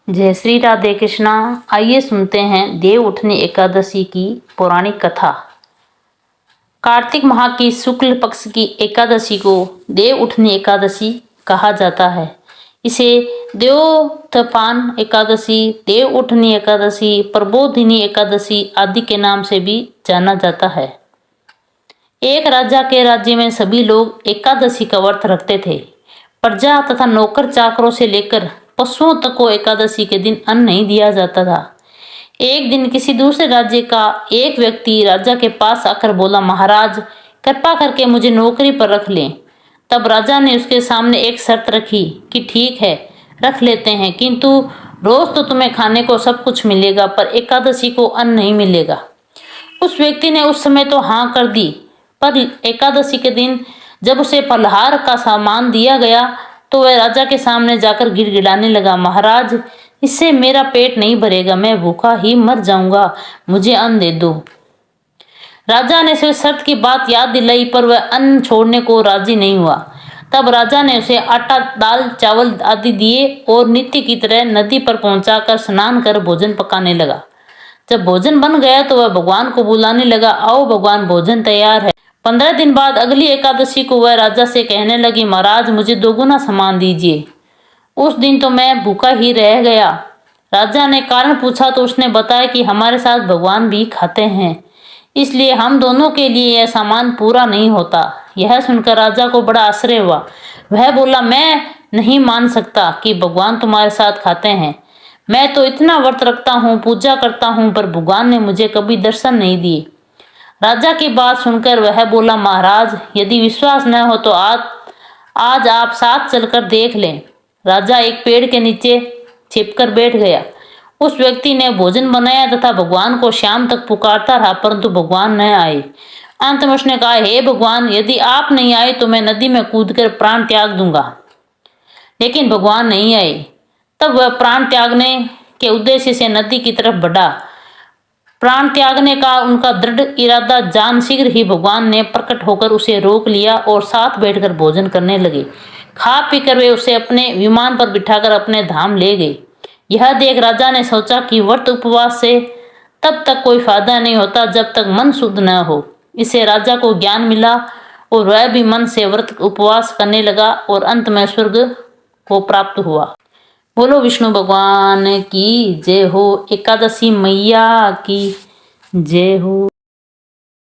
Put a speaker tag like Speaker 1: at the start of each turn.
Speaker 1: जय श्री राधे कृष्णा। आइए सुनते हैं देव उठनी एकादशी की पौराणिक कथा। कार्तिक माह की शुक्ल पक्ष की एकादशी को देव उठनी एकादशी कहा जाता है। इसे देवोत्थान एकादशी, देव उठनी एकादशी, प्रबोधिनी एकादशी आदि के नाम से भी जाना जाता है। एक राजा के राज्य में सभी लोग एकादशी का व्रत रखते थे। प्रजा तथा नौकर चाकरों से लेकर पशुओं तक को एकादशी के दिन अन्न नहीं दिया जाता था। एक दिन किसी दूसरे राज्य का एक व्यक्ति राजा के पास आकर बोला, महाराज कृपा करके मुझे नौकरी पर रख लें। तब राजा ने उसके सामने एक शर्त रखी कि ठीक है रख लेते हैं, किंतु रोज तो तुम्हें खाने को सब कुछ मिलेगा पर एकादशी को अन्न नहीं मिलेगा। उस व्यक्ति ने उस समय तो हाँ कर दी, पर एकादशी के दिन जब उसे फलाहार का सामान दिया गया तो वह राजा के सामने जाकर गिड़गिड़ाने लगा, महाराज इससे मेरा पेट नहीं भरेगा, मैं भूखा ही मर जाऊंगा, मुझे अन्न दे दो। राजा ने उसे शर्त की बात याद दिलाई पर वह अन्न छोड़ने को राजी नहीं हुआ। तब राजा ने उसे आटा, दाल, चावल आदि दिए और नित्य की तरह नदी पर पहुंचाकर स्नान कर भोजन पकाने लगा। जब भोजन बन गया तो वह भगवान को बुलाने लगा, आओ भगवान भोजन तैयार है। 15 दिन बाद अगली एकादशी को वह राजा से कहने लगी, महाराज मुझे दोगुना सामान दीजिए। उस दिन तो मैं भूखा ही रह गया। राजा ने कारण पूछा तो उसने बताया कि हमारे साथ भगवान भी खाते हैं, इसलिए हम दोनों के लिए यह सामान पूरा नहीं होता। यह सुनकर राजा को बड़ा आश्चर्य हुआ। वह बोला, मैं नहीं मान सकता कि भगवान तुम्हारे साथ खाते हैं। मैं तो इतना व्रत रखता हूँ, पूजा करता हूँ, पर भगवान ने मुझे कभी दर्शन नहीं दिए। राजा की बात सुनकर वह बोला, महाराज यदि विश्वास न हो तो आज आप साथ चलकर देख लें। राजा एक पेड़ के नीचे छिपकर बैठ गया। उस व्यक्ति ने भोजन बनाया तथा भगवान को शाम तक पुकारता रहा, परंतु भगवान न आए। अंत में उसने कहा, हे भगवान यदि आप नहीं आए तो मैं नदी में कूदकर प्राण त्याग दूंगा। लेकिन भगवान नहीं आए। तब वह प्राण त्यागने के उद्देश्य से नदी की तरफ बढ़ा। प्राण त्यागने का उनका दृढ़ इरादा जान शीघ्र ही भगवान ने प्रकट होकर उसे रोक लिया और साथ बैठकर भोजन करने लगे। खा पीकर वे उसे अपने विमान पर बिठाकर अपने धाम ले गए। यह देख राजा ने सोचा कि व्रत उपवास से तब तक कोई फायदा नहीं होता जब तक मन शुद्ध न हो। इससे राजा को ज्ञान मिला और वह भी मन से व्रत उपवास करने लगा और अंत में स्वर्ग को प्राप्त हुआ। बोलो विष्णु भगवान की जय हो। एकादशी मैया की जय हो।